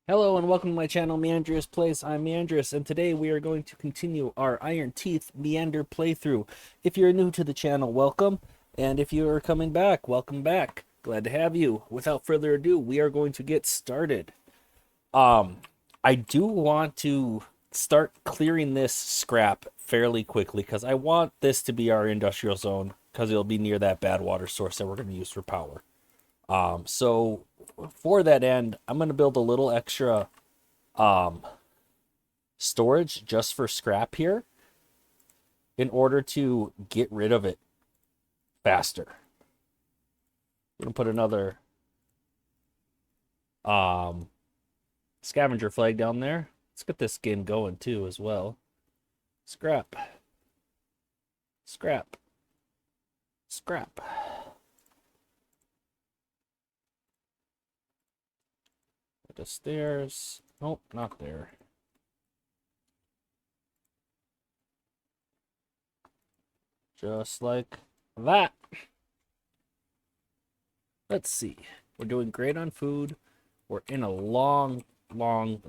Hello and welcome to my channel, Meandrous Plays. I'm Meandrous, and today we are going to continue our Ironteeth Meander playthrough. If you're new to the channel, welcome, and if you are coming back, welcome back. Glad to have you. Without further ado, we are going to get started. I do want to start clearing this scrap fairly quickly because I want this to be our industrial zone because it'll be near that bad water source that we're going to use for power. So for that end, I'm going to build a little extra storage just for scrap here in order to get rid of it faster. We're going to put another scavenger flag down there. Let's get this game going too as well. Scrap. Scrap. Scrap. The stairs. Nope, not there. Just like that. Let's see. We're doing great on food. We're in a long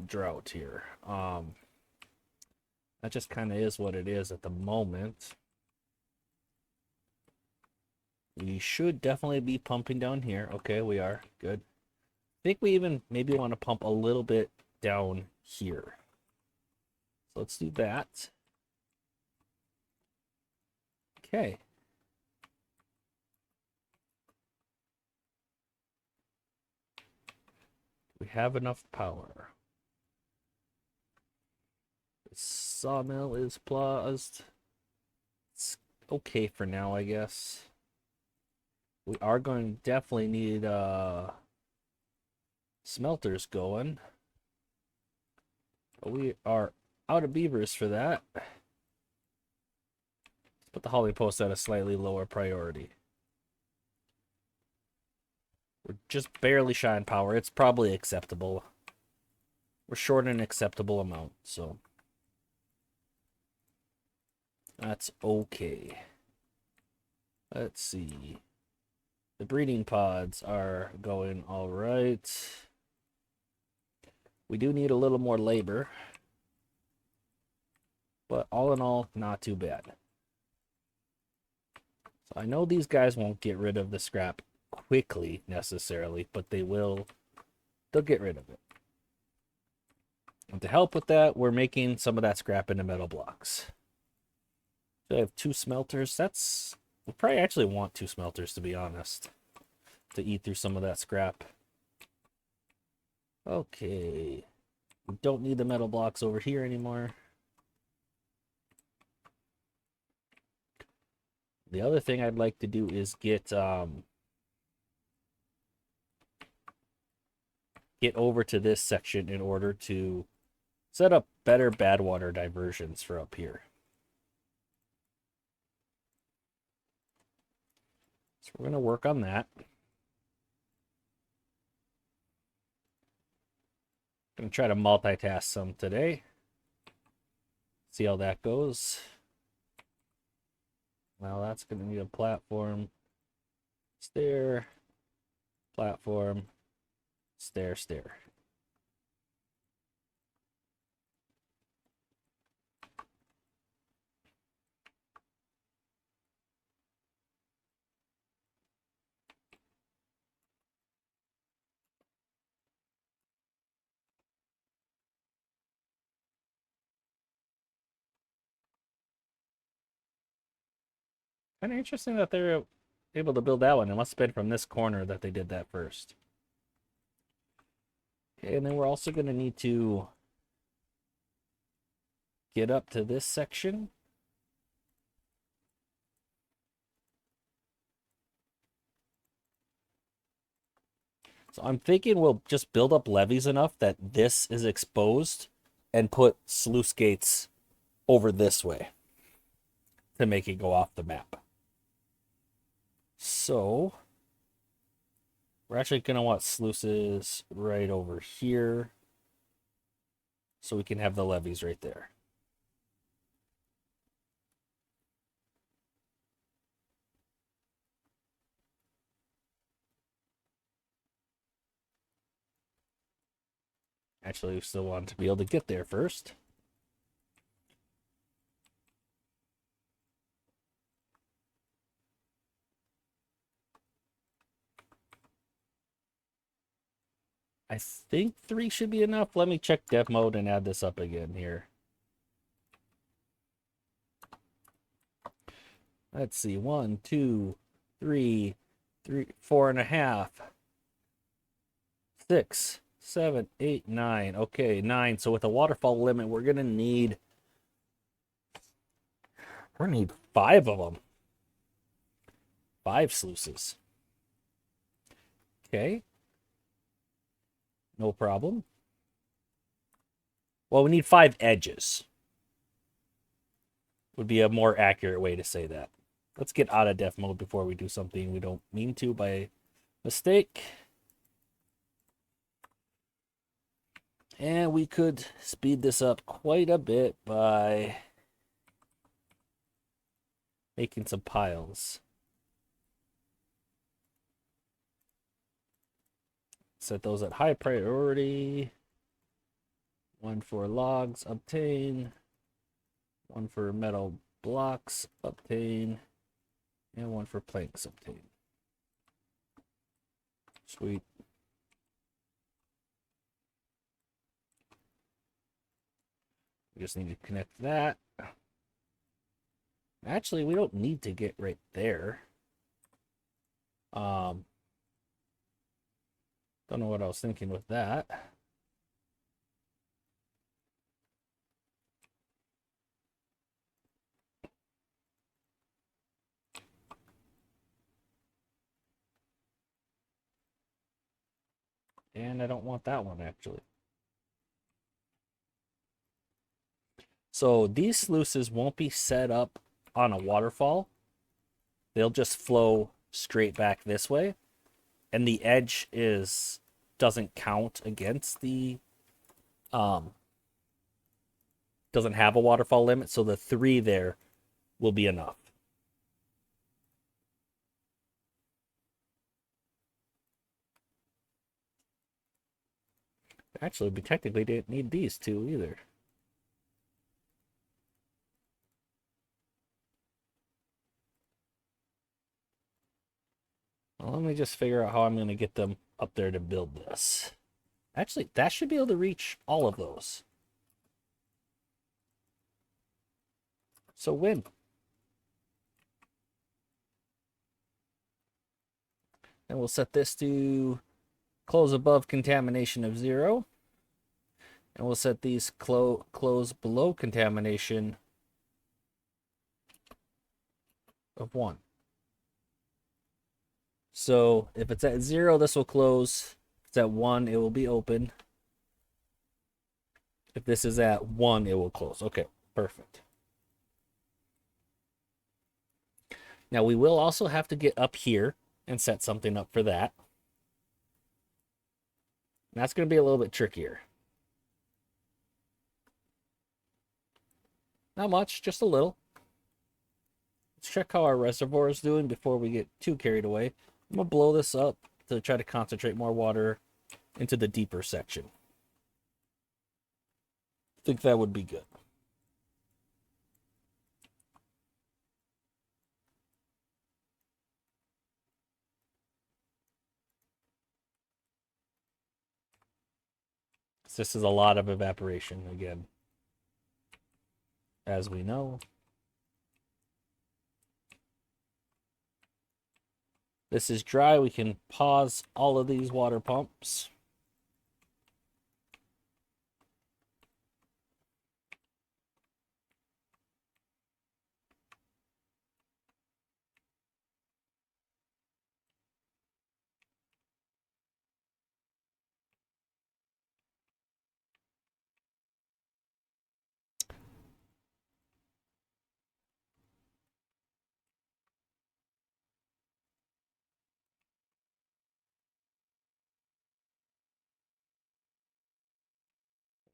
drought here. That just kind of is what it is at the moment. We should definitely be pumping down here. Okay, we are. Good. I think we even maybe want to pump a little bit down here. So let's do that. Okay. We have enough power. The sawmill is paused. It's okay for now, I guess. We are going to definitely need smelters going. But we are out of beavers for that. Let's put the holly post at a slightly lower priority. We're just barely shy on power. It's probably acceptable. We're short an acceptable amount, so that's okay. Let's see. The breeding pods are going all right. We do need a little more labor, but all in all, not too bad. So I know these guys won't get rid of the scrap quickly necessarily, but they'll get rid of it. And to help with that, we're making some of that scrap into metal blocks. So I have 2 smelters. We probably actually want 2 smelters, to be honest, to eat through some of that scrap. Okay. We don't need the metal blocks over here anymore. The other thing I'd like to do is get over to this section in order to set up better badwater diversions for up here. So we're going to work on that. Going to try to multitask some today. See how that goes. Well, that's going to need a platform, stair, platform, stair, stair. Kind of interesting that they're able to build that one. It must have been from this corner that they did that first. Okay, and then we're also going to need to get up to this section. So I'm thinking we'll just build up levees enough that this is exposed and put sluice gates over this way to make it go off the map. So we're actually going to want sluices right over here so we can have the levees right there. Actually, we still want to be able to get there first. I think 3 should be enough. Let me check depth mode and add this up again here. Let's see. 1, 2, 3, 4.5, 6, 7, 8, 9. Okay, 9. So with a waterfall limit, we're gonna need 5 of them. 5 sluices. Okay. No problem. Well, we need 5 edges. Would be a more accurate way to say that. Let's get out of depth mode before we do something we don't mean to by mistake. And we could speed this up quite a bit by making some piles. Set those at high priority. 1 for logs, obtain. 1 for metal blocks, obtain. And 1 for planks, obtain. Sweet. We just need to connect that. Actually, we don't need to get right there. Don't know what I was thinking with that. And I don't want that one, actually. So these sluices won't be set up on a waterfall. They'll just flow straight back this way. And the edge doesn't count against the doesn't have a waterfall limit, so the 3 there will be enough. Actually, we technically didn't need these 2 either. Well, let me just figure out how I'm going to get them up there to build this. Actually, that should be able to reach all of those. So win. And we'll set this to close above contamination of 0. And we'll set these close below contamination of 1. So if it's at 0, this will close. If it's at 1, it will be open. If this is at 1, it will close. Okay, perfect. Now we will also have to get up here and set something up for that. And that's going to be a little bit trickier. Not much, just a little. Let's check how our reservoir is doing before we get too carried away. I'm going to blow this up to try to concentrate more water into the deeper section. I think that would be good. This is a lot of evaporation again, as we know. This is dry. We can pause all of these water pumps.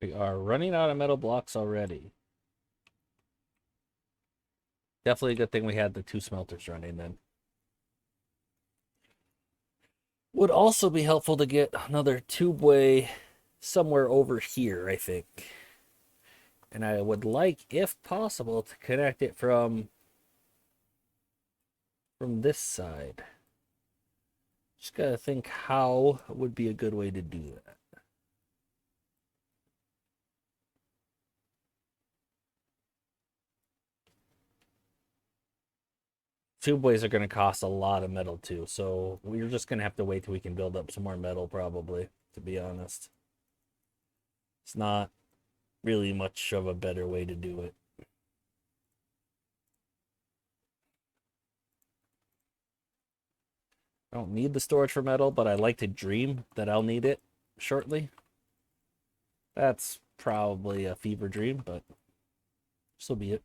We are running out of metal blocks already. Definitely a good thing we had the 2 smelters running then. Would also be helpful to get another tubeway somewhere over here, I think. And I would like, if possible, to connect it from this side. Just gotta think how would be a good way to do that. Tubeways are going to cost a lot of metal too, so we're just going to have to wait till we can build up some more metal, probably, to be honest. It's not really much of a better way to do it. I don't need the storage for metal, but I like to dream that I'll need it shortly. That's probably a fever dream, but so be it.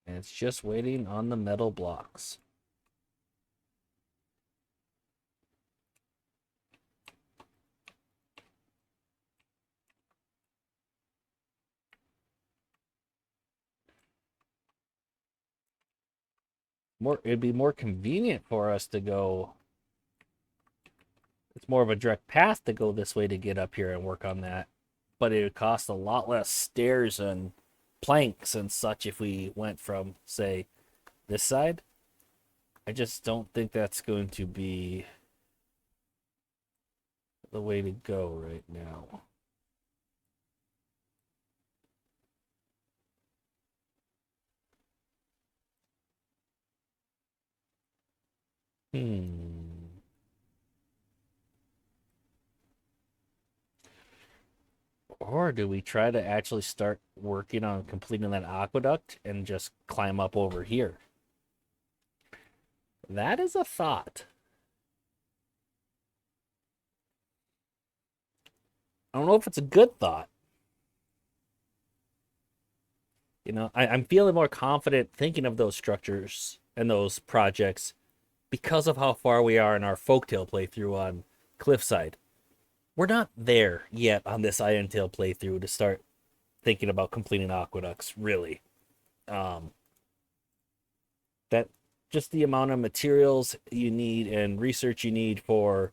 And it's just waiting on the metal blocks. It'd be more convenient for us to go. It's more of a direct path to go this way to get up here and work on that. But it would cost a lot less stairs and planks and such if we went from, say, this side. I just don't think that's going to be the way to go right now. Or do we try to actually start working on completing that aqueduct and just climb up over here? That is a thought. I don't know if it's a good thought. You know, I'm feeling more confident thinking of those structures and those projects because of how far we are in our folktale playthrough on Cliffside. We're not there yet on this Irontail playthrough to start thinking about completing aqueducts, really. That just the amount of materials you need and research you need for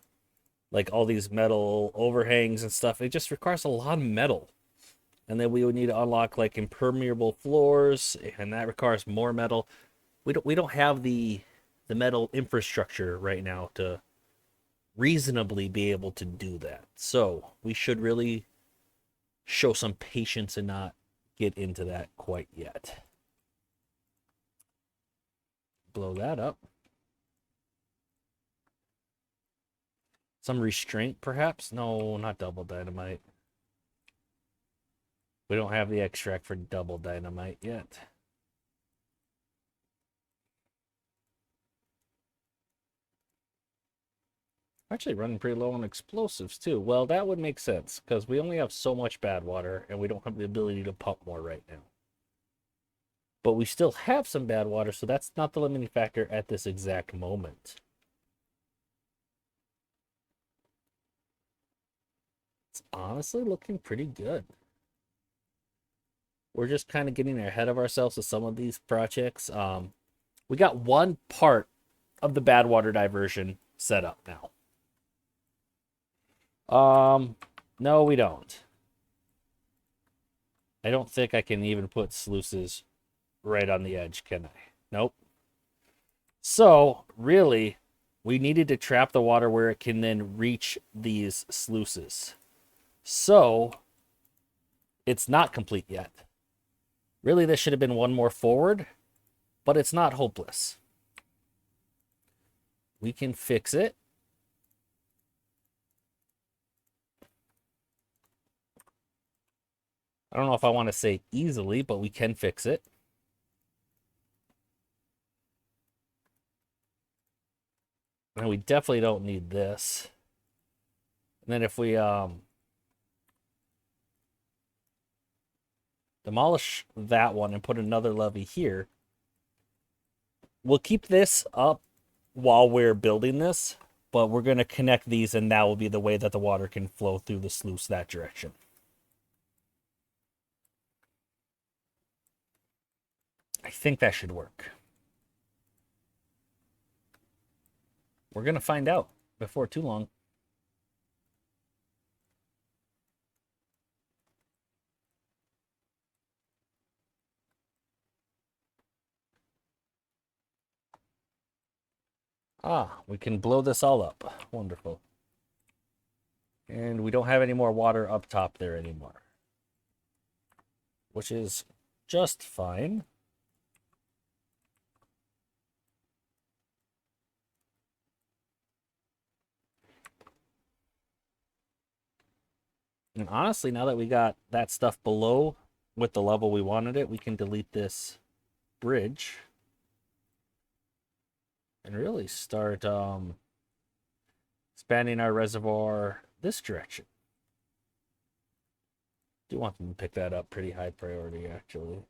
like all these metal overhangs and stuff, it just requires a lot of metal. And then we would need to unlock like impermeable floors, and that requires more metal. We don't have the metal infrastructure right now to reasonably be able to do that. So we should really show some patience and not get into that quite yet. Blow that up. Some restraint, perhaps? No, not double dynamite. We don't have the extract for double dynamite yet. Actually running pretty low on explosives too. Well, that would make sense because we only have so much bad water and we don't have the ability to pump more right now. But we still have some bad water, so that's not the limiting factor at this exact moment. It's honestly looking pretty good. We're just kind of getting ahead of ourselves with some of these projects. We got one part of the Badwater diversion set up now. No, we don't. I don't think I can even put sluices right on the edge, can I? Nope. So, really, we needed to trap the water where it can then reach these sluices. So, it's not complete yet. Really, this should have been one more forward, but it's not hopeless. We can fix it. I don't know if I want to say easily, but we can fix it. And we definitely don't need this. And then if we demolish that one and put another levee here, we'll keep this up while we're building this, but we're going to connect these, and that will be the way that the water can flow through the sluice that direction. I think that should work. We're going to find out before too long. Ah, we can blow this all up. Wonderful. And we don't have any more water up top there anymore, which is just fine. And honestly, now that we got that stuff below with the level we wanted it, we can delete this bridge and really start expanding our reservoir this direction. Do want them to pick that up pretty high priority, actually.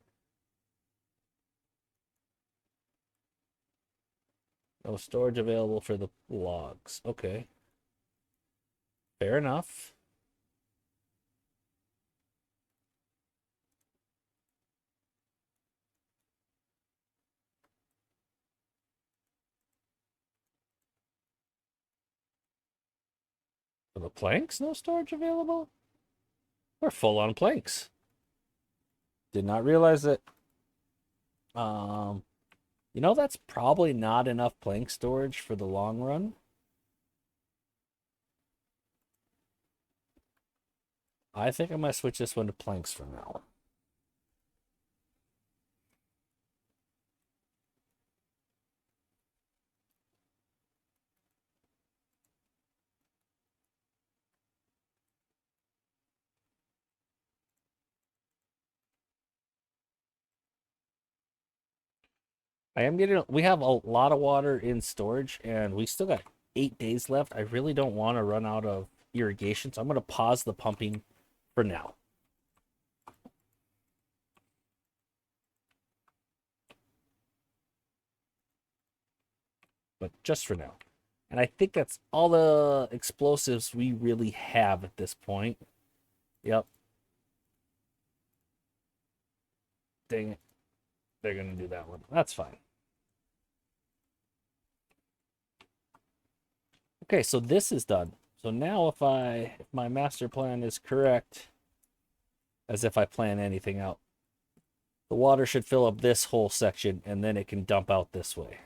No storage available for the logs. Okay. Fair enough. For the planks, no storage available? We're full on planks. Did not realize it. You know, that's probably not enough plank storage for the long run. I think I might switch this one to planks for now. We have a lot of water in storage, and we still got 8 days left. I really don't want to run out of irrigation, so I'm going to pause the pumping for now. But just for now. And I think that's all the explosives we really have at this point. Yep. Dang it. They're going to do that one. That's fine. Okay, so this is done. So now if my master plan is correct, as if I plan anything out, the water should fill up this whole section, and then it can dump out this way.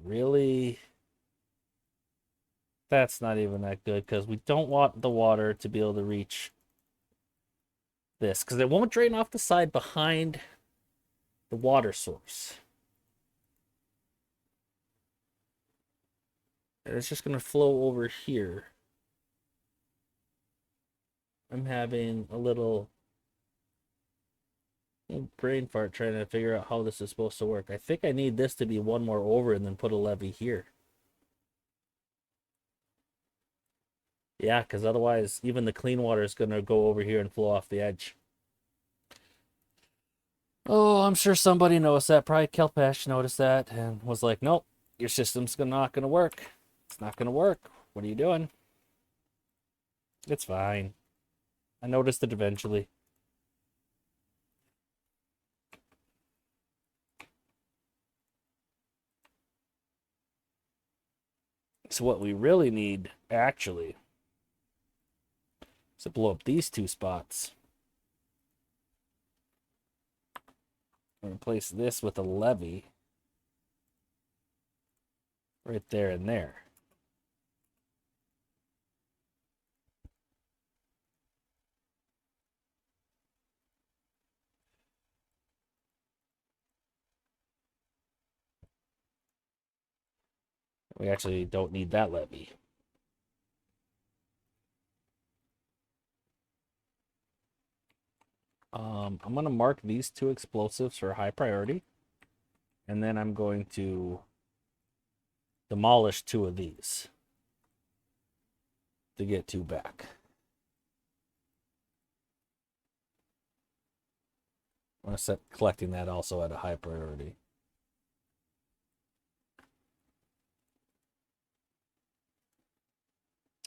Really? That's not even that good, because we don't want the water to be able to reach this, because it won't drain off the side behind the water source. And it's just going to flow over here. I'm having a little brain fart trying to figure out how this is supposed to work. I think I need this to be one more over and then put a levee here. Yeah, because otherwise even the clean water is going to go over here and flow off the edge. Oh, I'm sure somebody noticed that. Probably Kelpash noticed that and was like, nope, your system's not going to work. It's not going to work. What are you doing? It's fine. I noticed it eventually. So what we really need, actually, is to blow up these two spots. And replace this with a levee. Right there and there. We actually don't need that levee. I'm going to mark these two explosives for high priority. And then I'm going to demolish two of these to get two back. I'm going to set collecting that also at a high priority.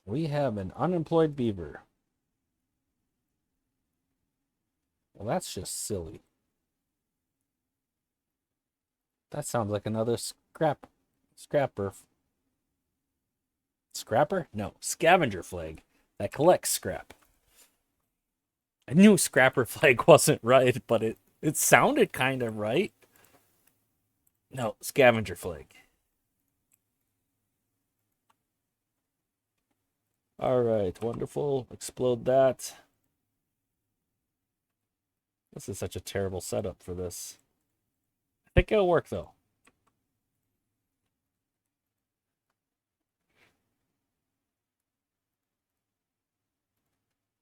We have an unemployed beaver. Well, that's just silly. That sounds like another scrapper. Scrapper? No, scavenger flag that collects scrap. I knew scrapper flag wasn't right, but it sounded kind of right. No, scavenger flag. All right, wonderful. Explode that. This is such a terrible setup for this. I think it'll work, though.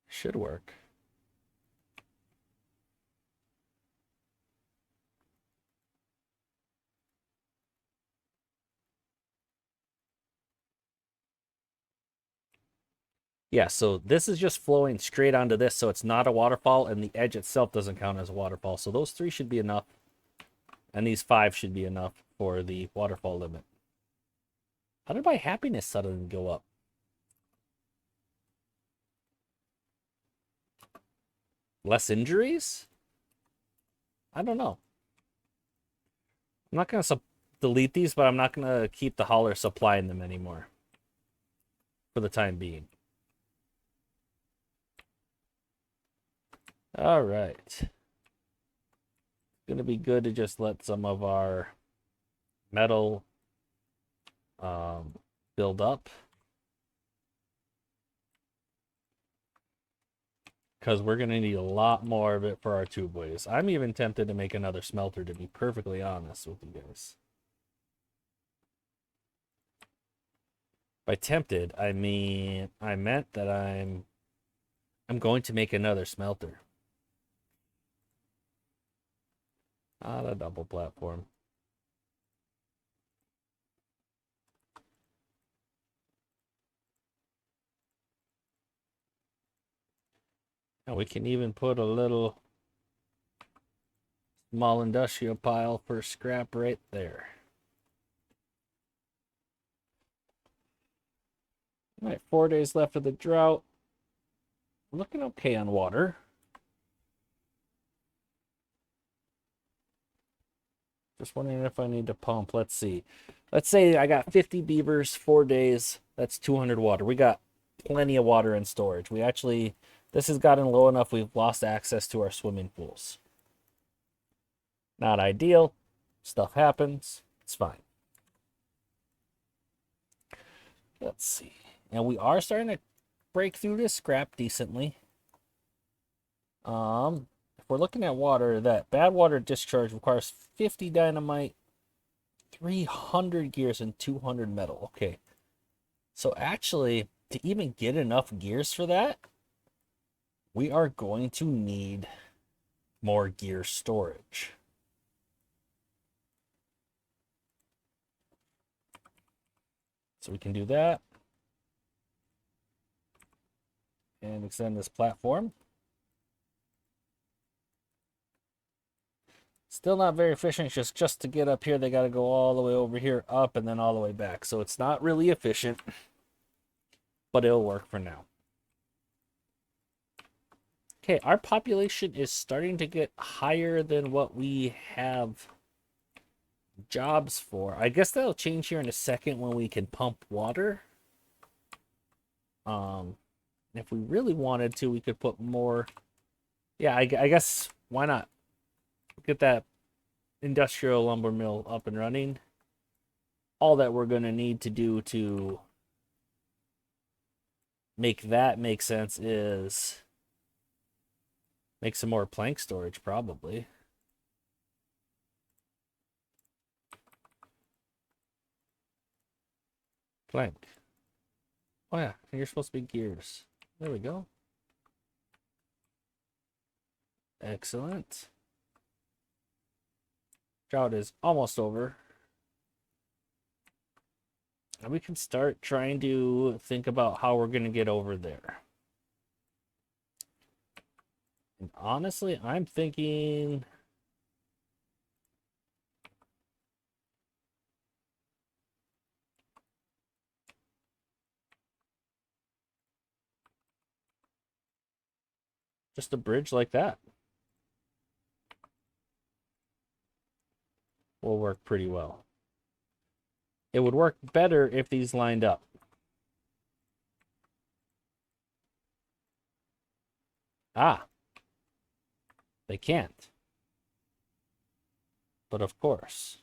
Should work. Yeah, so this is just flowing straight onto this, so it's not a waterfall, and the edge itself doesn't count as a waterfall. So those 3 should be enough, and these 5 should be enough for the waterfall limit. How did my happiness suddenly go up? Less injuries? I don't know. I'm not going to delete these, but I'm not going to keep the hauler supplying them anymore for the time being. All right. Going to be good to just let some of our metal build up, because we're going to need a lot more of it for our tubeways. I'm even tempted to make another smelter, to be perfectly honest with you guys. By tempted, I meant that I'm going to make another smelter. Not a double platform. And we can even put a little small industrial pile for scrap right there. All right, 4 days left of the drought. Looking okay on water. Just wondering if I need to pump. Let's see. Let's say I got 50 beavers, 4 days. That's 200 water. We got plenty of water in storage. This has gotten low enough we've lost access to our swimming pools. Not ideal. Stuff happens. It's fine. Let's see. And we are starting to break through this scrap decently. If we're looking at water, that badwater discharge requires 50 dynamite, 300 gears, and 200 metal. Okay. So actually, to even get enough gears for that, we are going to need more gear storage. So we can do that. And extend this platform. Still not very efficient. Just to get up here, they got to go all the way over here, up, and then all the way back. So it's not really efficient, but it'll work for now. Okay, our population is starting to get higher than what we have jobs for. I guess that'll change here in a second when we can pump water. If we really wanted to, we could put more. Yeah, I guess why not? Get that industrial lumber mill up and running. All that we're going to need to do to make that make sense is make some more plank storage, probably. Plank. Oh yeah, and you're supposed to be gears. There we go. Excellent. Drought is almost over. And we can start trying to think about how we're going to get over there. And honestly, I'm thinking just a bridge like that. will work pretty well. It would work better if these lined up. Ah, they can't. But of course.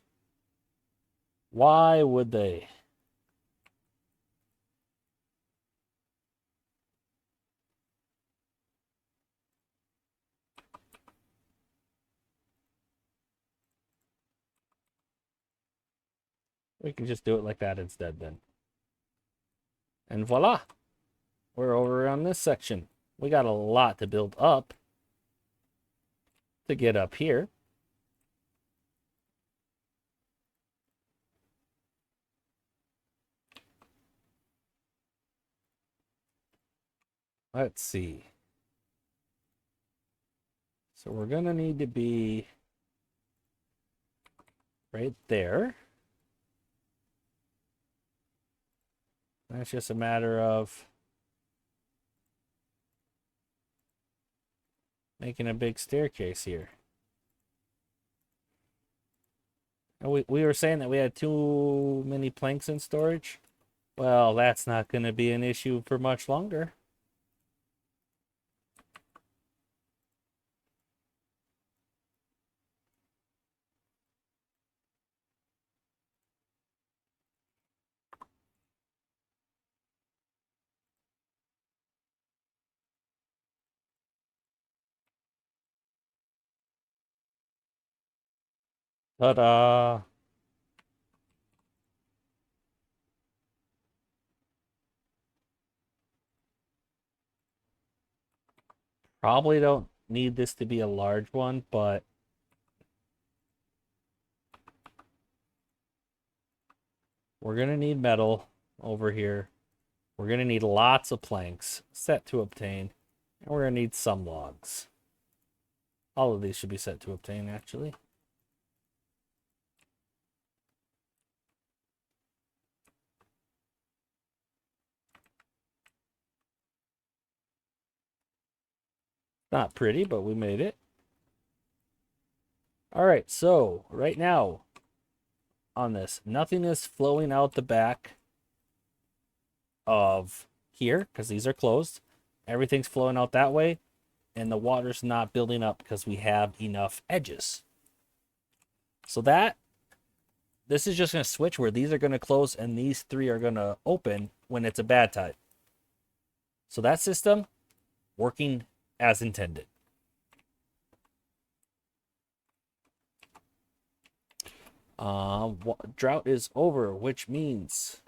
Why would they? We can just do it like that instead then. And voila. We're over on this section. We got a lot to build up to get up here. Let's see. So we're going to need to be right there. That's just a matter of making a big staircase here. And we were saying that we had too many planks in storage. Well, that's not going to be an issue for much longer. Ta-da! Probably don't need this to be a large one, but we're going to need metal over here. We're going to need lots of planks set to obtain. And we're going to need some logs. All of these should be set to obtain, actually. Not pretty, but we made it. All right, so right now on this, nothing is flowing out the back of here because these are closed. Everything's flowing out that way, and the water's not building up because we have enough edges. So this is just going to switch where these are going to close and these three are going to open when it's a bad tide. So that system working as intended. Drought is over, which means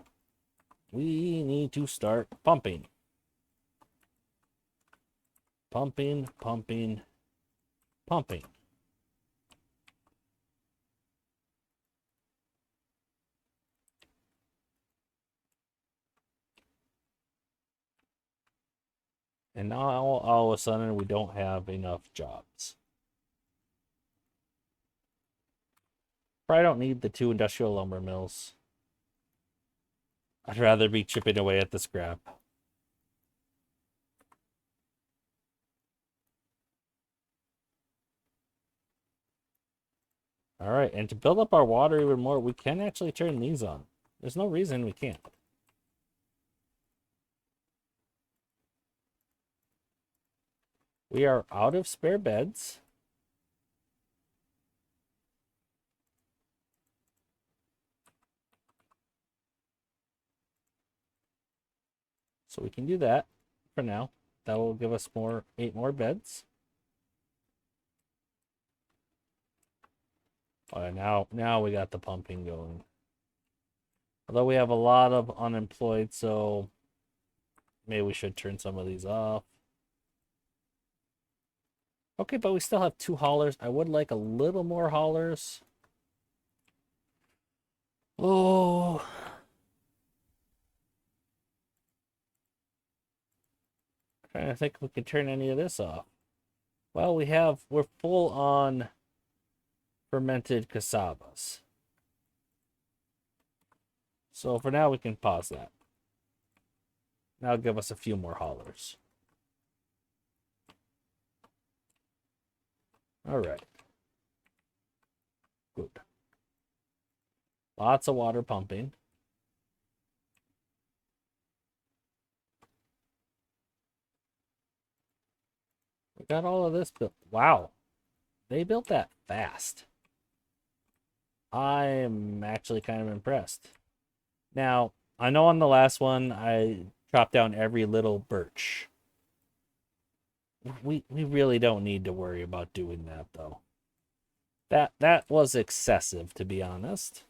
we need to start pumping. Pumping, pumping, pumping. And now all of a sudden we don't have enough jobs. Probably don't need the 2 industrial lumber mills. I'd rather be chipping away at the scrap. All right, and to build up our water even more, we can actually turn these on. There's no reason we can't. We are out of spare beds. So we can do that for now. That will give us 8 more beds. Now we got the pumping going. Although we have a lot of unemployed, so maybe we should turn some of these off. Okay, but we still have 2 haulers. I would like a little more haulers. Oh. Trying to think if we can turn any of this off. Well, we're full on fermented casabas. So for now we can pause that. That'll give us a few more haulers. All right. Good. Lots of water pumping. We got all of this built. Wow. They built that fast. I'm actually kind of impressed. Now, I know on the last one I chopped down every little birch. We really don't need to worry about doing that though. That was excessive, to be honest.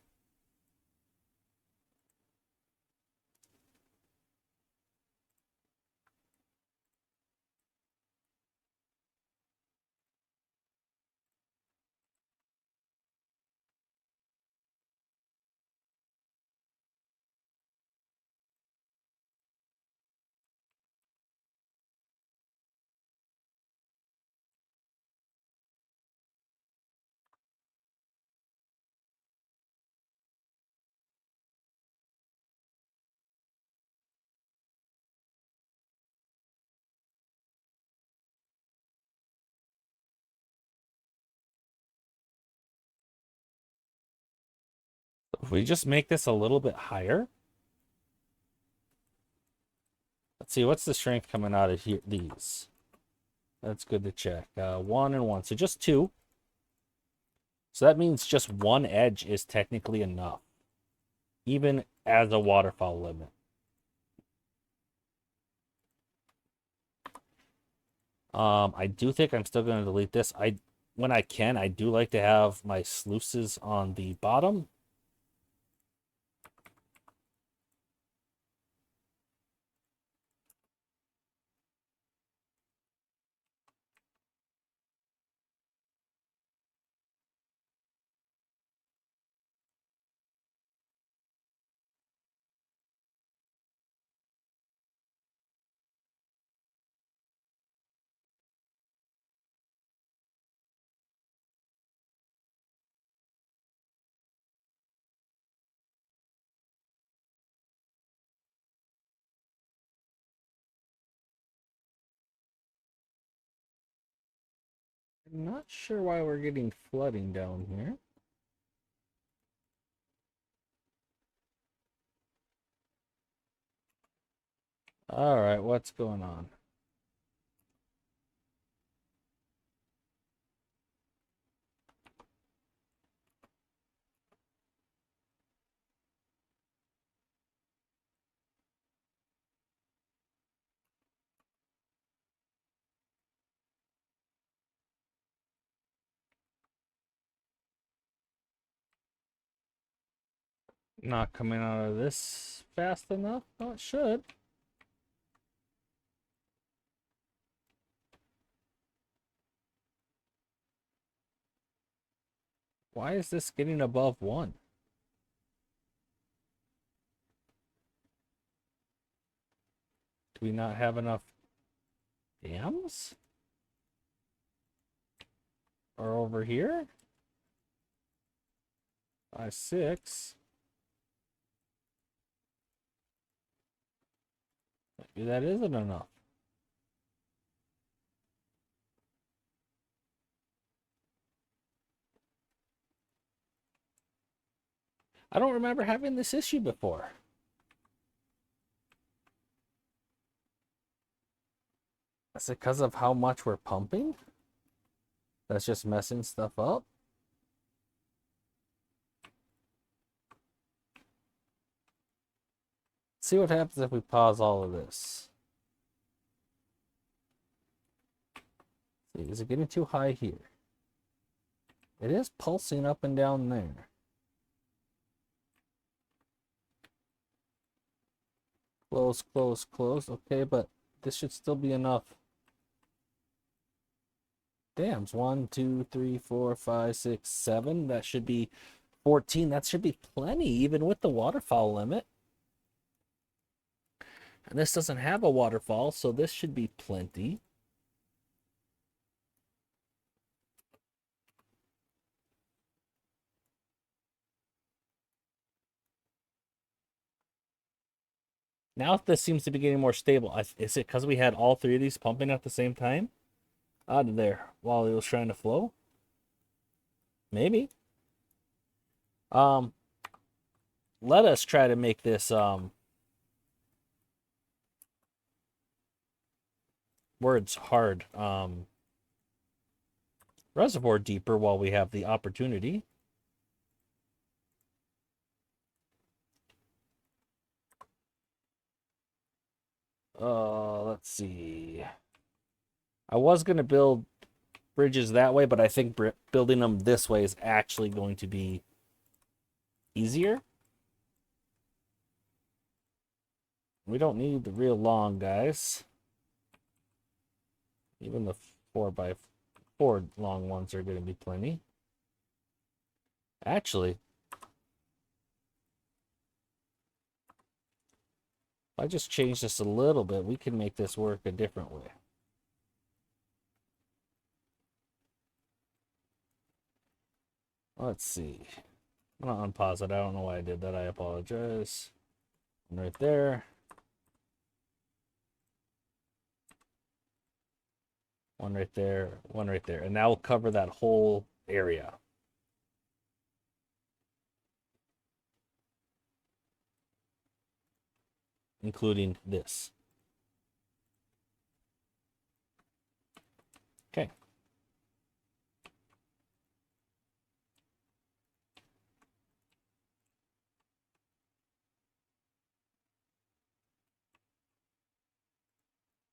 If we just make this a little bit higher. Let's see, what's the strength coming out of here? These. That's good to check. 1 and 1. So just 2. So that means just one edge is technically enough. Even as a waterfall limit. I do think I'm still going to delete this. When I can, I do like to have my sluices on the bottom. I'm not sure why we're getting flooding down here. All right, what's going on? Not coming out of this fast enough? Oh, it should. Why is this getting above 1? Do we not have enough dams? Or over here? 5, 6. Maybe that isn't enough. I don't remember having this issue before. Is it because of how much we're pumping? That's just messing stuff up? See what happens if we pause all of this. See, is it getting too high here? It is pulsing up and down there. Close, close, close. Okay, but this should still be enough. Dams. 1, 2, 3, 4, 5, 6, 7. That should be 14. That should be plenty, even with the waterfall limit. And this doesn't have a waterfall, so this should be plenty. Now this seems to be getting more stable. Is it because we had all 3 of these pumping at the same time? Out of there while it was trying to flow? Maybe. let us try to make this words hard reservoir deeper while we have the opportunity. Let's see. I was going to build bridges that way, but I think building them this way is actually going to be easier. We don't need the real long guys. Even the 4x4 long ones are going to be plenty. Actually, if I just change this a little bit, we can make this work a different way. Let's see. I'm going to unpause it. I don't know why I did that. I apologize. And right there. One right there. One right there. And that will cover that whole area. Including this. Okay.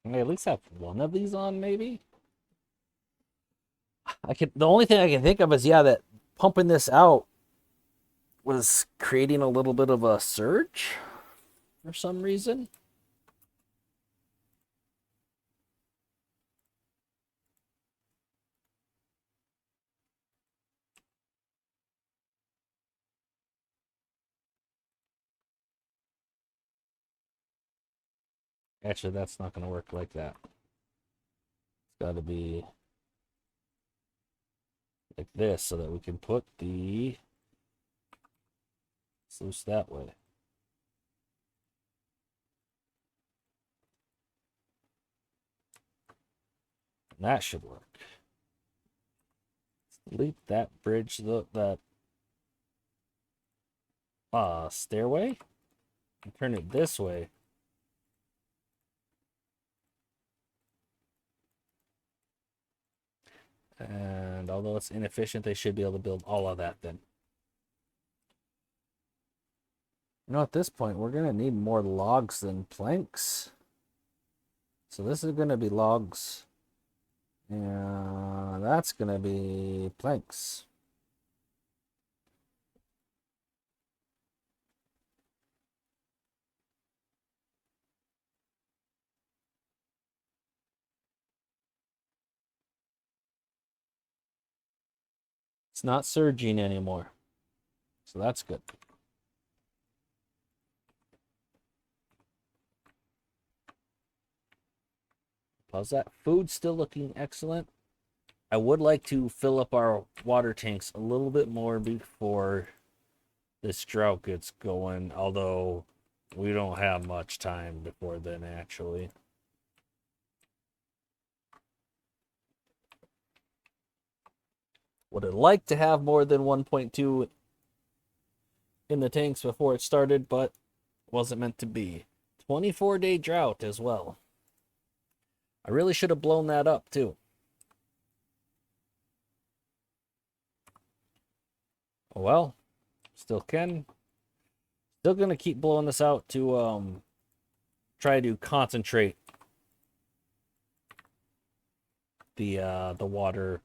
I at least have one of these on, maybe. The only thing I can think of is, yeah, that pumping this out was creating a little bit of a surge for some reason. Actually, that's not going to work like that. It's got to be like this so that we can put the sluice that way. And that should work. Delete that bridge, that stairway, and turn it this way. And although it's inefficient, they should be able to build all of that then. You know, at this point, we're going to need more logs than planks. So this is going to be logs. And that's going to be planks. It's not surging anymore. So that's good. How's that? Food's still looking excellent. I would like to fill up our water tanks a little bit more before this drought gets going, although we don't have much time before then, actually. Would have liked to have more than 1.2 in the tanks before it started, but wasn't meant to be. 24-day drought as well. I really should have blown that up, too. Oh well, still can. Still gonna keep blowing this out to try to concentrate the water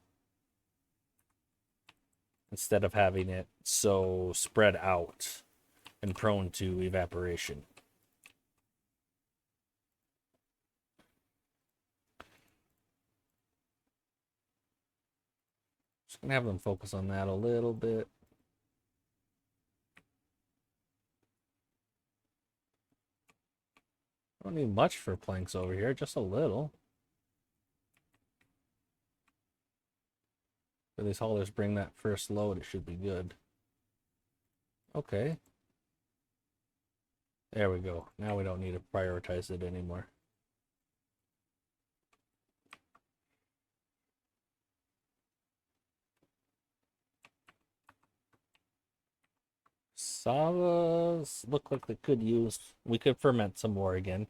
instead of having it so spread out and prone to evaporation. Just gonna have them focus on that a little bit. Don't need much for planks over here, just a little. If these haulers bring that first load, it should be good. Okay. There we go. Now we don't need to prioritize it anymore. Cassavas look like they could use. We could ferment some more again.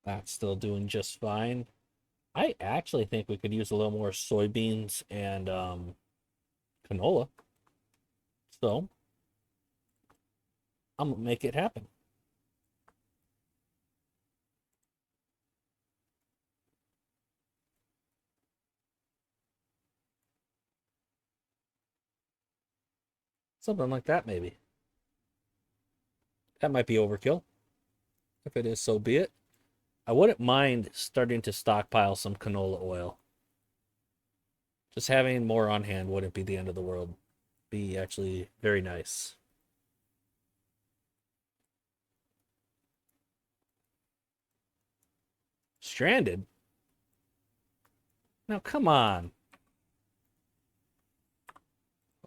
That's still doing just fine. I actually think we could use a little more soybeans and canola. So I'm gonna make it happen. Something like that, maybe. That might be overkill. If it is, so be it. I wouldn't mind starting to stockpile some canola oil. Just having more on hand wouldn't be the end of the world. Be actually very nice. Stranded? Now come on.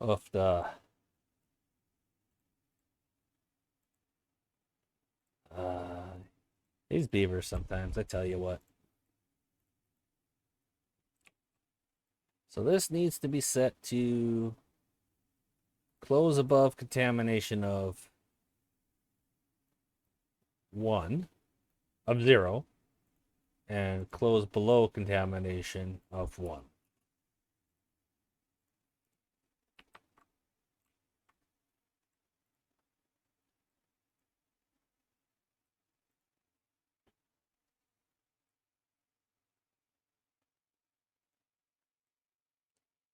Off the these beavers sometimes, I tell you what. So this needs to be set to close above contamination of 0, and close below contamination of 1.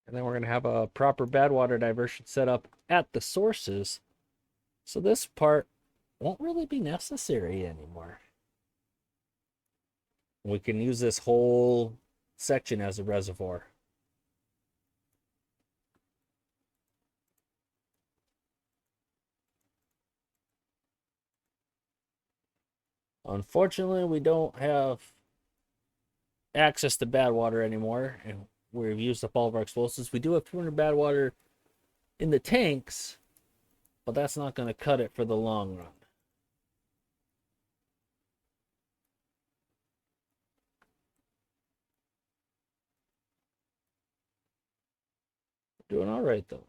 And then we're going to have a proper badwater diversion set up at the sources. So this part won't really be necessary anymore. We can use this whole section as a reservoir. Unfortunately, we don't have access to bad water anymore, and we've used up all of our explosives. We do have 200 bad water in the tanks, but that's not going to cut it for the long run. Doing all right, though.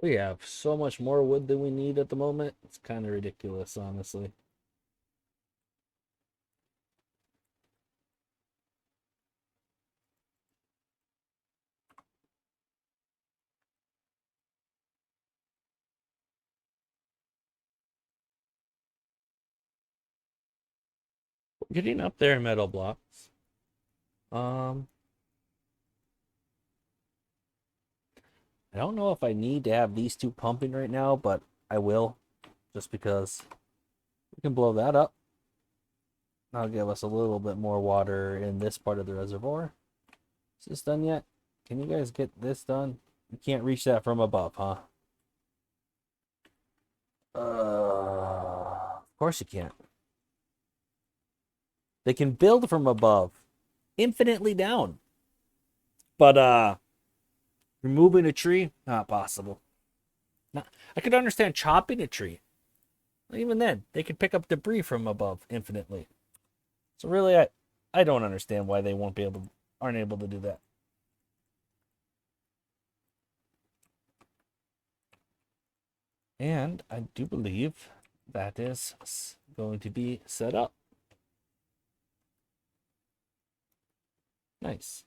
We have so much more wood than we need at the moment. It's kind of ridiculous, honestly. We're getting up there in metal blocks. I don't know if I need to have these two pumping right now, but I will, just because we can blow that up. That'll give us a little bit more water in this part of the reservoir. Is this done yet? Can you guys get this done? You can't reach that from above, huh? Of course you can't. They can build from above, infinitely down. But removing a tree, not possible. Not, I could understand chopping a tree. Even then, they could pick up debris from above infinitely. So really, I don't understand why they aren't able to do that. And I do believe that is going to be set up. Nice.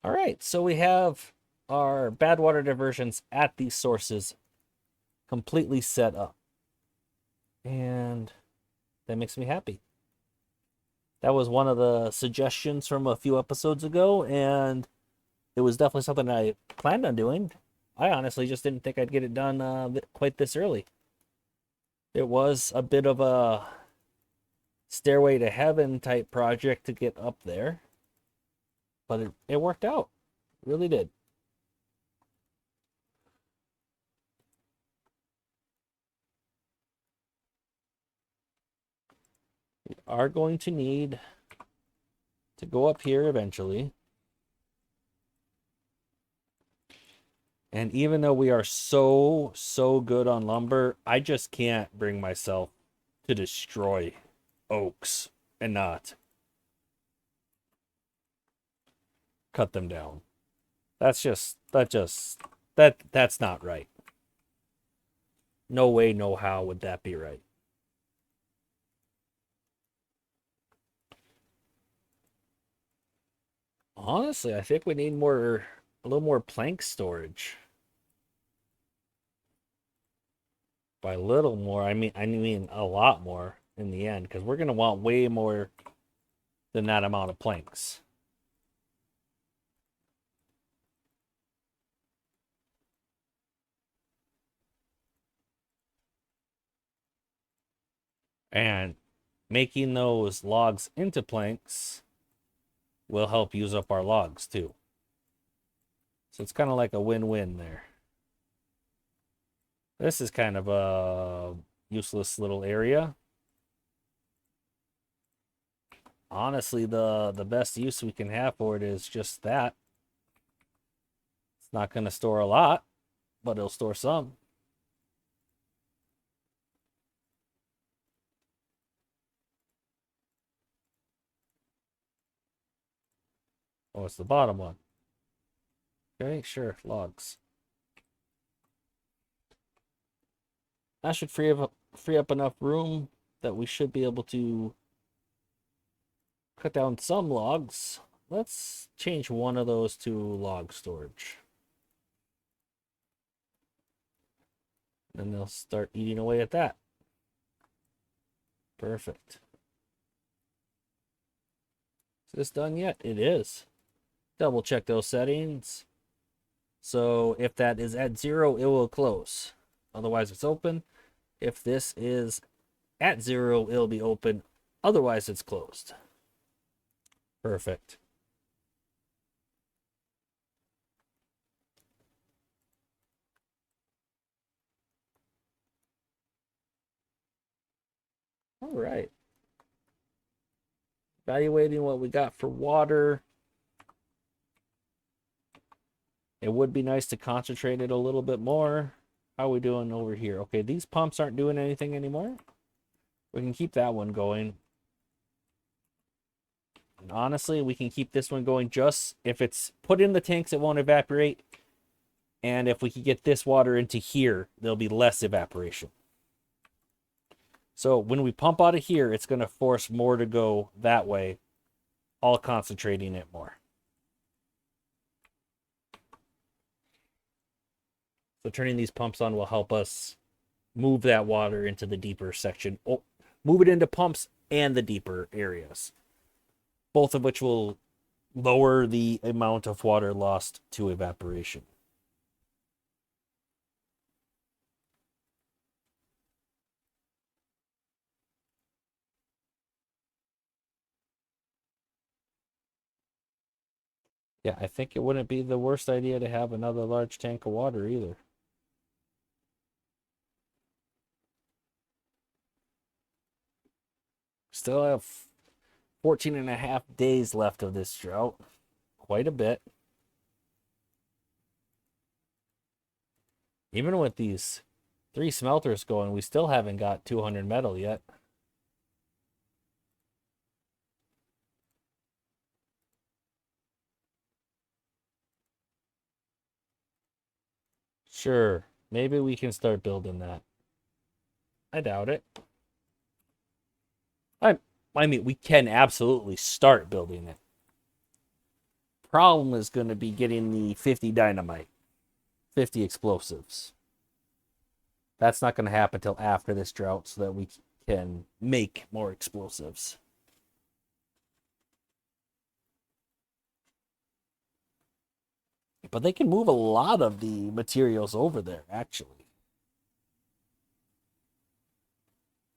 All right, so we have our bad water diversions at these sources completely set up. And that makes me happy. That was one of the suggestions from a few episodes ago, and it was definitely something I planned on doing. I honestly just didn't think I'd get it done quite this early. It was a bit of a Stairway to Heaven type project to get up there. But it worked out. It really did. We are going to need to go up here eventually. And even though we are so good on lumber, I just can't bring myself to destroy oaks and not cut them down. That's not right. No way, no how would that be right. Honestly, I think we need a little more plank storage. By a little more, I mean a lot more in the end, because we're gonna want way more than that amount of planks. And making those logs into planks will help use up our logs too. So it's kind of like a win-win there. This is kind of a useless little area. Honestly, the best use we can have for it is just that. It's not going to store a lot, but it'll store some. Oh, it's the bottom one. Okay, sure, logs. That should free up enough room that we should be able to cut down some logs. Let's change one of those to log storage. And they'll start eating away at that. Perfect. Is this done yet? It is. Double check those settings. So if that is at 0, it will close. Otherwise, it's open. If this is at 0, it'll be open. Otherwise, it's closed. Perfect. All right. Evaluating what we got for water. It would be nice to concentrate it a little bit more. How are we doing over here? Okay, these pumps aren't doing anything anymore. We can keep that one going. And honestly, we can keep this one going just if it's put in the tanks, it won't evaporate. And if we can get this water into here, there'll be less evaporation. So when we pump out of here, it's going to force more to go that way, all concentrating it more. So turning these pumps on will help us move that water into the deeper section. Oh, move it into pumps and the deeper areas, both of which will lower the amount of water lost to evaporation. Yeah, I think it wouldn't be the worst idea to have another large tank of water either. Still have 14 and a half days left of this drought. Quite a bit. Even with these 3 smelters going, we still haven't got 200 metal yet. Sure, maybe we can start building that. I doubt it. I mean, we can absolutely start building it. Problem is going to be getting the 50 dynamite, 50 explosives. That's not going to happen until after this drought so that we can make more explosives. But they can move a lot of the materials over there, actually.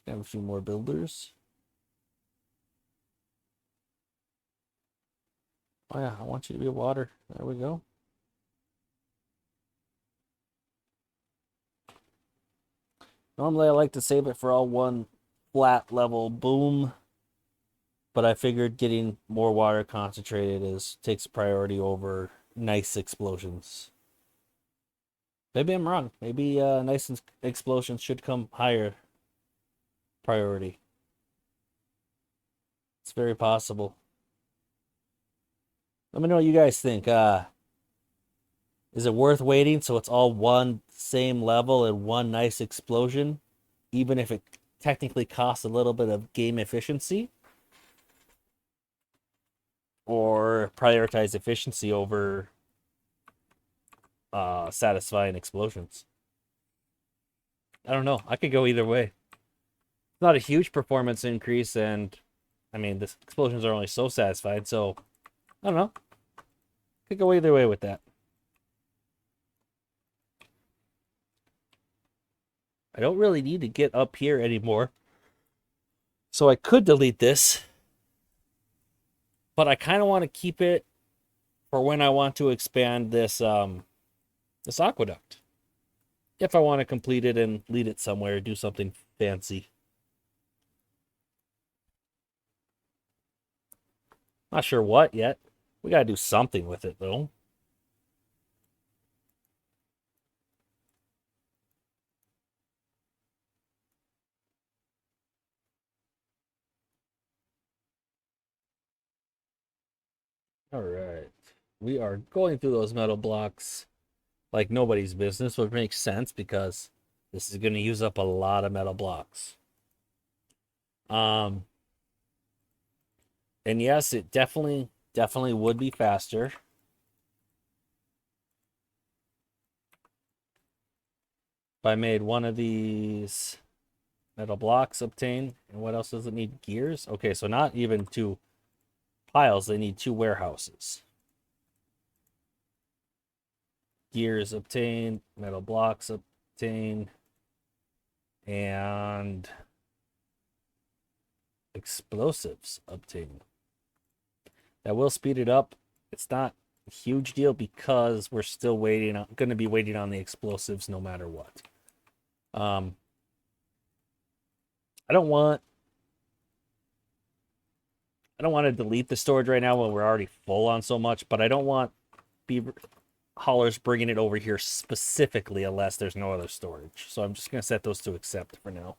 Have a few more builders. Oh yeah, I want you to be water. There we go. Normally I like to save it for all one flat level boom, but I figured getting more water concentrated takes priority over nice explosions. Maybe I'm wrong. Maybe nice explosions should come higher priority. It's very possible. Let me know what you guys think. Is it worth waiting so it's all one same level and one nice explosion, even if it technically costs a little bit of game efficiency? Or prioritize efficiency over satisfying explosions? I don't know. I could go either way. It's not a huge performance increase, and I mean, the explosions are only so satisfied, so I don't know. Could go either way with that. I don't really need to get up here anymore. So I could delete this, but I kind of want to keep it for when I want to expand this this aqueduct. If I want to complete it and lead it somewhere, do something fancy. Not sure what yet. We got to do something with it though. All right. We are going through those metal blocks like nobody's business, which makes sense because this is going to use up a lot of metal blocks. And yes, it definitely would be faster. If I made one of these metal blocks obtain, and what else does it need? Gears? Okay, so not even 2 piles, they need 2 warehouses. Gears obtain, metal blocks obtain, and explosives obtain. That will speed it up. It's not a huge deal because we're still going to be waiting on the explosives no matter what. I don't want to delete the storage right now when we're already full on so much, but I don't want beaver haulers bringing it over here specifically unless there's no other storage. So I'm just going to set those to accept for now.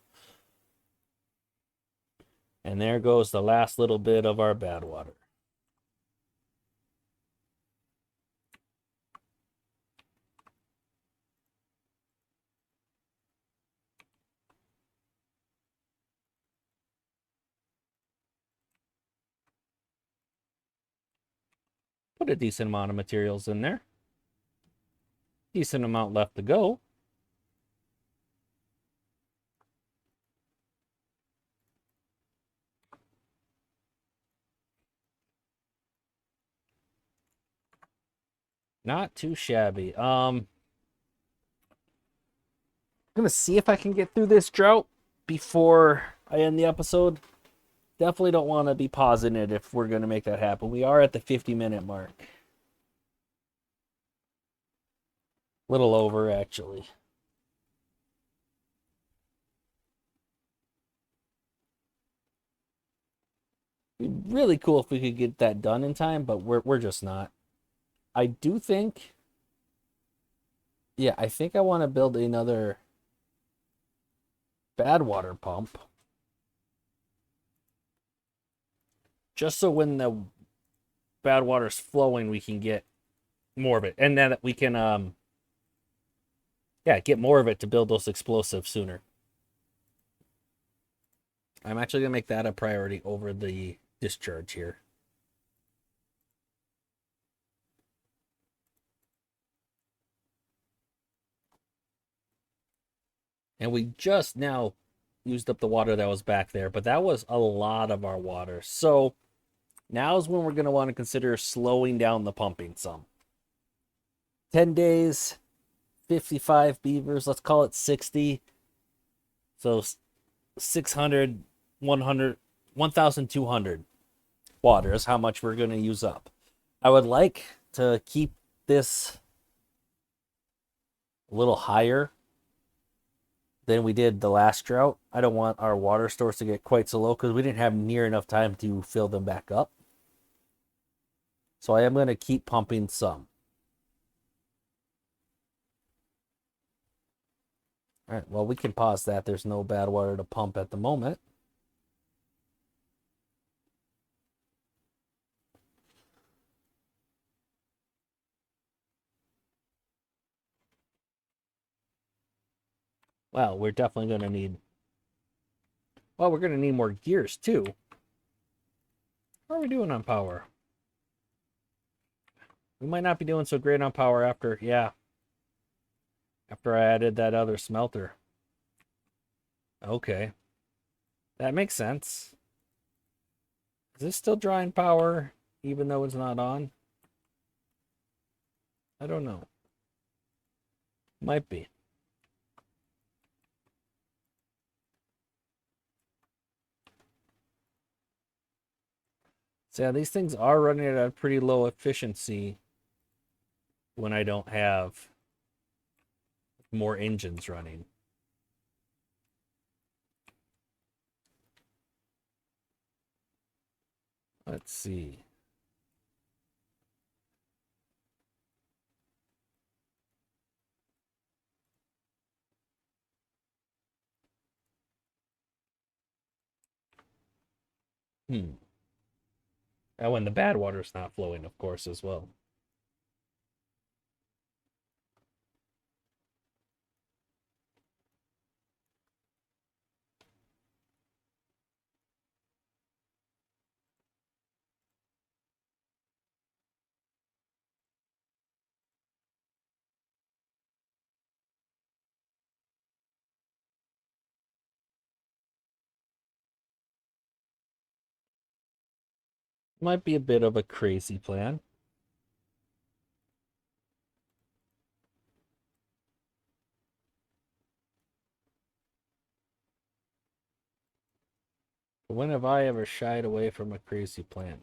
And there goes the last little bit of our badwater. Put a decent amount of materials in there. Decent amount left to go. Not too shabby. I'm gonna see if I can get through this drought before I end the episode. Definitely don't want to be pausing it if we're gonna make that happen. We are at the 50-minute mark. Little over, actually. It'd be really cool if we could get that done in time, but we're just not. I do think, yeah, I think I want to build another badwater pump. Just so when the bad water's flowing, we can get more of it. And then we can yeah, get more of it to build those explosives sooner. I'm actually gonna make that a priority over the discharge here. And we just now used up the water that was back there, but that was a lot of our water. So now is when we're going to want to consider slowing down the pumping some. 10 days, 55 beavers, let's call it 60. So 600, 100, 1,200 water is how much we're going to use up. I would like to keep this a little higher than we did the last drought. I don't want our water stores to get quite so low because we didn't have near enough time to fill them back up. So I am going to keep pumping some. All right, well, we can pause that. There's no bad water to pump at the moment. Well, we're definitely going to need... Well, we're going to need more gears, too. How are we doing on power? We might not be doing so great on power after... Yeah. After I added that other smelter. Okay. That makes sense. Is this still drawing power, even though it's not on? I don't know. Might be. So yeah, these things are running at a pretty low efficiency when I don't have more engines running. Let's see. And when the bad water's not flowing, of course, as well. Might be a bit of a crazy plan. But when have I ever shied away from a crazy plan?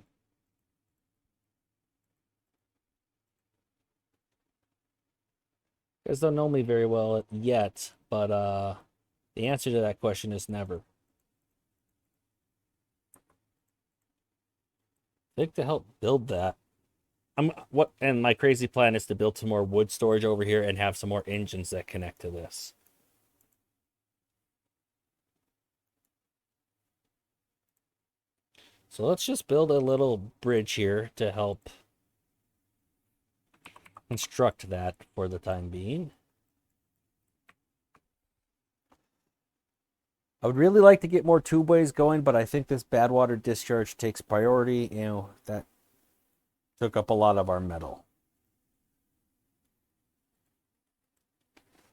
You guys don't know me very well yet, but the answer to that question is never. I think to help build that, and my crazy plan is to build some more wood storage over here and have some more engines that connect to this. So let's just build a little bridge here to help construct that for the time being. I would really like to get more tubeways going, but I think this badwater discharge takes priority. You know, that took up a lot of our metal.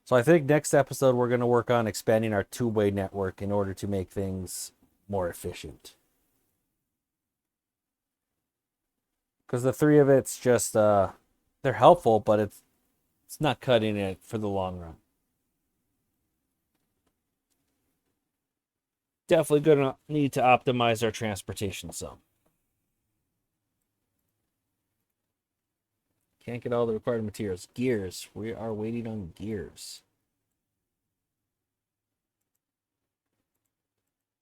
So I think next episode we're going to work on expanding our two-way network in order to make things more efficient. Because the three of it's just they're helpful, but it's not cutting it for the long run. Definitely gonna need to optimize our transportation some. Can't get all the required materials. Gears. We are waiting on gears.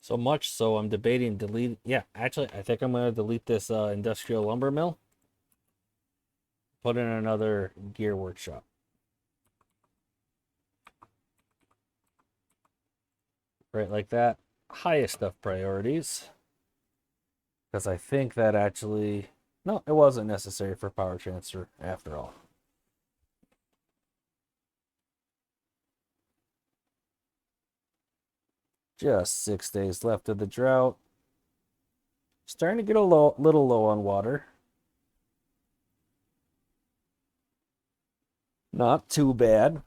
So much so I'm debating delete. Yeah, actually, I think I'm gonna delete this industrial lumber mill. Put in another gear workshop. Right, like that. Highest of priorities. Because I think that actually... No, it wasn't necessary for power transfer after all. Just 6 days left of the drought. Starting to get a little low on water. Not too bad.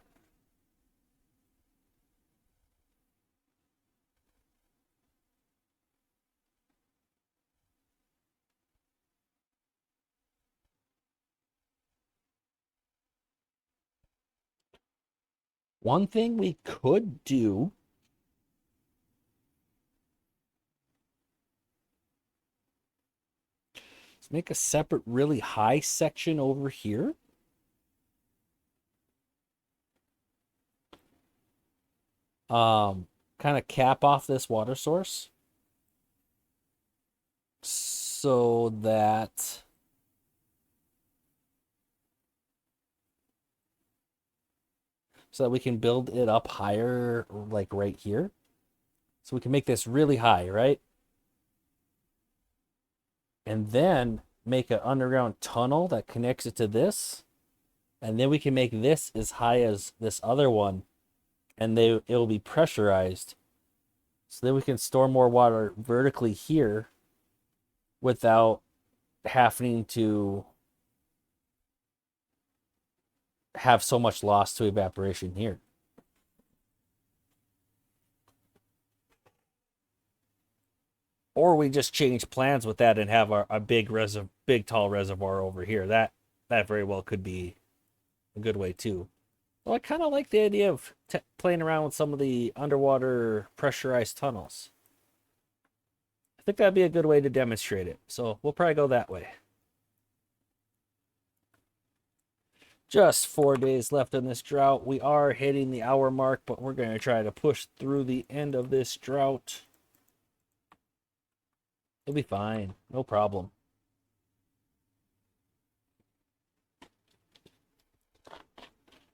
One thing we could do is make a separate really high section over here. Kind of cap off this water source so that we can build it up higher, like right here. So we can make this really high, right? And then make an underground tunnel that connects it to this. And then we can make this as high as this other one. And it will be pressurized. So then we can store more water vertically here without having to have so much loss to evaporation here. Or we just change plans with that and have a big tall reservoir over here. That very well could be a good way too. Well, I kind of like the idea of playing around with some of the underwater pressurized tunnels. I think that'd be a good way to demonstrate it. So we'll probably go that way. Just 4 days left in this drought. We are hitting the hour mark, but we're going to try to push through the end of this drought. It'll be fine. No problem.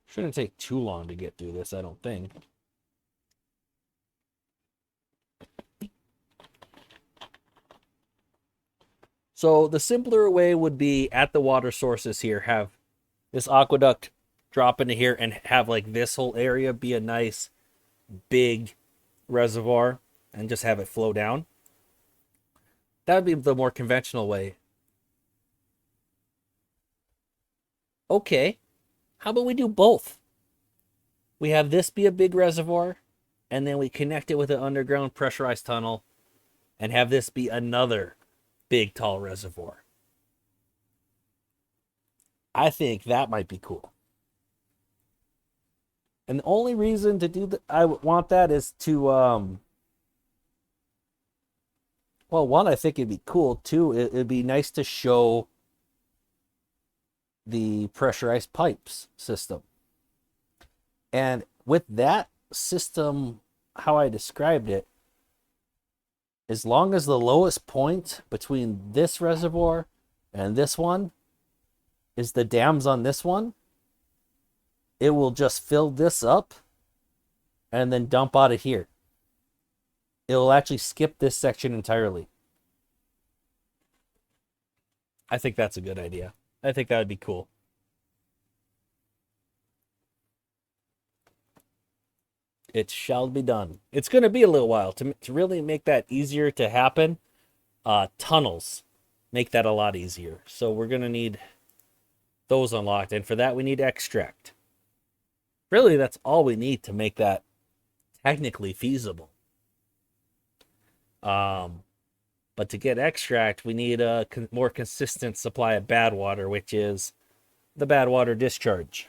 Shouldn't take too long to get through this, I don't think. So the simpler way would be at the water sources here, have this aqueduct drop into here and have like this whole area be a nice big reservoir and just have it flow down. That would be the more conventional way. Okay, how about we do both? We have this be a big reservoir, and then we connect it with an underground pressurized tunnel, and have this be another big, tall reservoir. I think that might be cool. And the only reason to do that, I want that is to, well, one, I think it'd be cool. Two, it'd be nice to show the pressurized pipes system. And with that system, how I described it, as long as the lowest point between this reservoir and this one is the dams on this one, it will just fill this up and then dump out of here. It will actually skip this section entirely. I think that's a good idea. I think that would be cool. It shall be done. It's going to be a little while to really make that easier to happen. Tunnels make that a lot easier. So we're going to need those unlocked. And for that, we need extract. Really, that's all we need to make that technically feasible. But to get extract, we need a more consistent supply of badwater, which is the badwater discharge.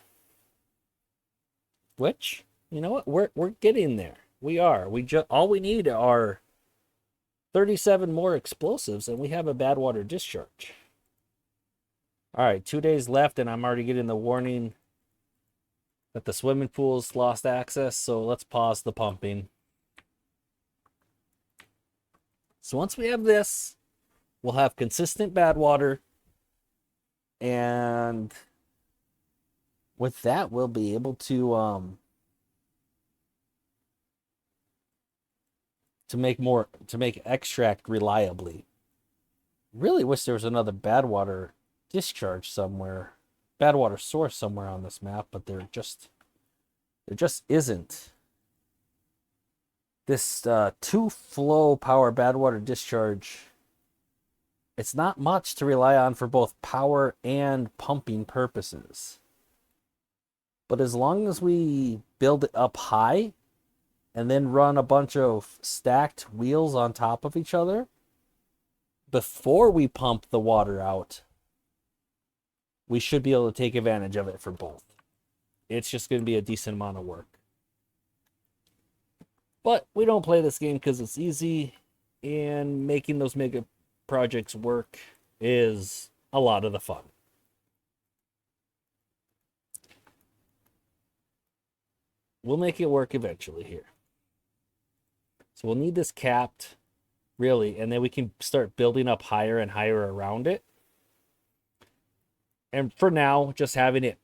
Which, you know what? We're getting there. We are. All we need are 37 more explosives, and we have a badwater discharge. All right, 2 days left, and I'm already getting the warning that the swimming pool's lost access. So let's pause the pumping. So once we have this, we'll have consistent badwater, and with that, we'll be able to make extract reliably. Really wish there was another badwater discharge somewhere, badwater source somewhere on this map, but there just isn't. This 2-flow power badwater discharge, it's not much to rely on for both power and pumping purposes. But as long as we build it up high and then run a bunch of stacked wheels on top of each other before we pump the water out, we should be able to take advantage of it for both. It's just going to be a decent amount of work. But we don't play this game because it's easy, and making those mega projects work is a lot of the fun. We'll make it work eventually here. So we'll need this capped, really, and then we can start building up higher and higher around it. And for now, just having it,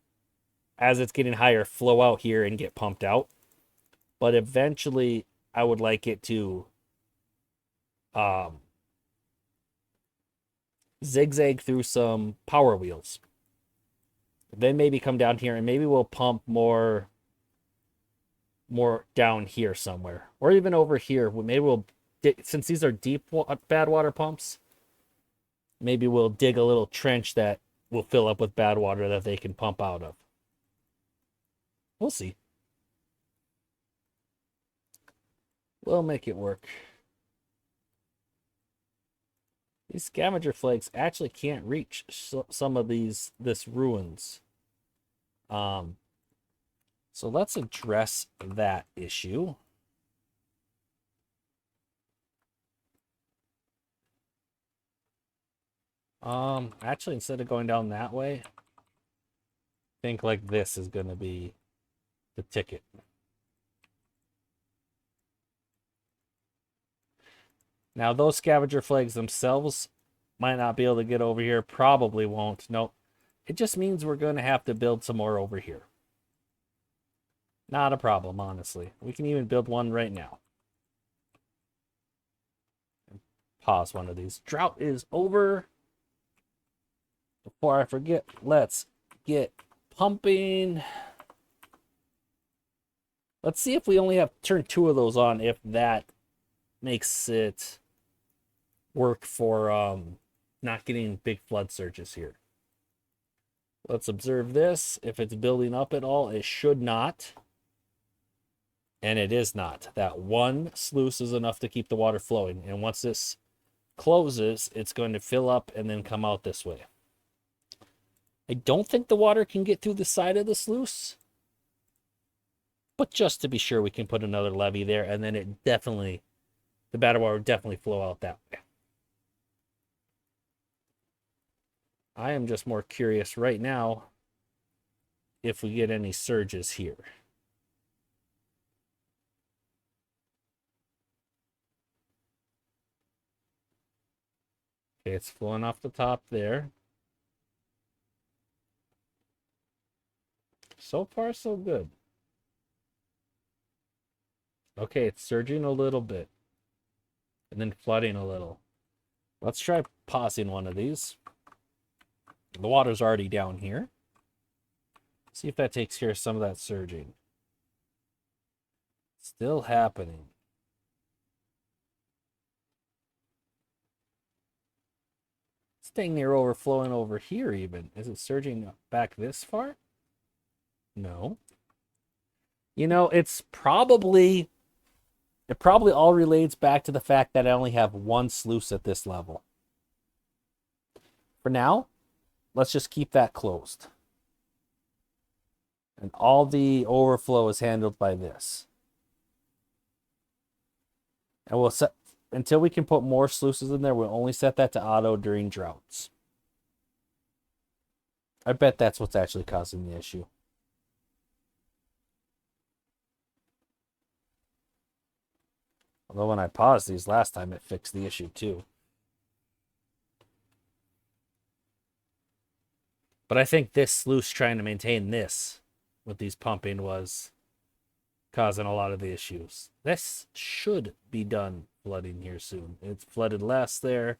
as it's getting higher, flow out here and get pumped out. But eventually, I would like it to zigzag through some power wheels. Then maybe come down here, and maybe we'll pump more down here somewhere, or even over here. Maybe we'll, since these are deep badwater pumps, maybe we'll dig a little trench that will fill up with badwater that they can pump out of. We'll see. We'll make it work. These scavenger flags actually can't reach some of this ruins. So let's address that issue. Actually, instead of going down that way, I think like this is going to be the ticket. Now, those scavenger flags themselves might not be able to get over here. Probably won't. Nope. It just means we're going to have to build some more over here. Not a problem, honestly. We can even build one right now. Pause one of these. Drought is over. Before I forget, let's get pumping. Let's see if we only have to turn 2 of those on, if that makes it work for not getting big flood surges here. Let's observe this. If it's building up at all, it should not. And it is not. That one sluice is enough to keep the water flowing. And once this closes, it's going to fill up and then come out this way. I don't think the water can get through the side of the sluice. But just to be sure, we can put another levee there. And then the badwater will definitely flow out that way. I am just more curious right now if we get any surges here. Okay, it's flowing off the top there. So far, so good. Okay, it's surging a little bit. And then flooding a little. Let's try pausing one of these. The water's already down here. See if that takes care of some of that surging. Still happening. It's dang near overflowing over here even. Is it surging back this far? No. You know, it probably all relates back to the fact that I only have one sluice at this level. For now, let's just keep that closed. And all the overflow is handled by this. And we'll set, until we can put more sluices in there, we'll only set that to auto during droughts. I bet that's what's actually causing the issue. Although when I paused these last time, it fixed the issue too. But I think this sluice trying to maintain this with these pumping was causing a lot of the issues. This should be done flooding here soon. It's flooded less there.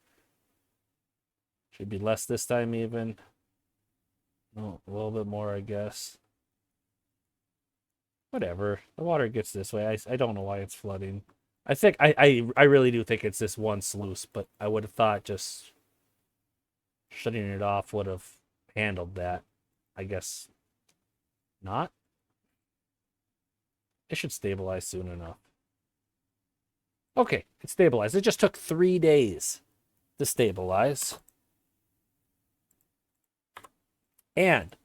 Should be less this time even. Oh, a little bit more, I guess. Whatever. The water gets this way. I don't know why it's flooding. I think I really do think it's this one sluice, but I would have thought just shutting it off would have handled that. I guess not. It should stabilize soon enough. Okay, it stabilized. It just took 3 days to stabilize. And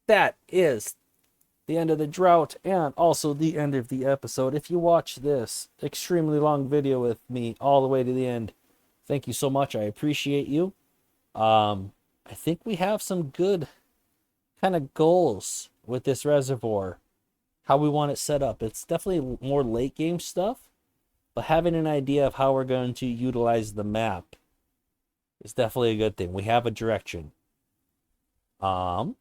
that is the end of the drought and also the end of the episode. If you watch this extremely long video with me all the way to the end, thank you so much. I appreciate you. I think we have some good kind of goals with this reservoir, how we want it set up. It's definitely more late game stuff, but having an idea of how we're going to utilize the map is definitely a good thing. We have a direction. And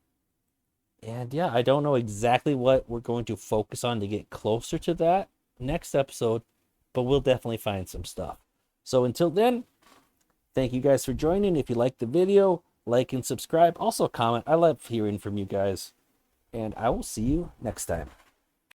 yeah, I don't know exactly what we're going to focus on to get closer to that next episode, but we'll definitely find some stuff. So until then, thank you guys for joining. If you liked the video, like and subscribe. Also comment. I love hearing from you guys. And I will see you next time.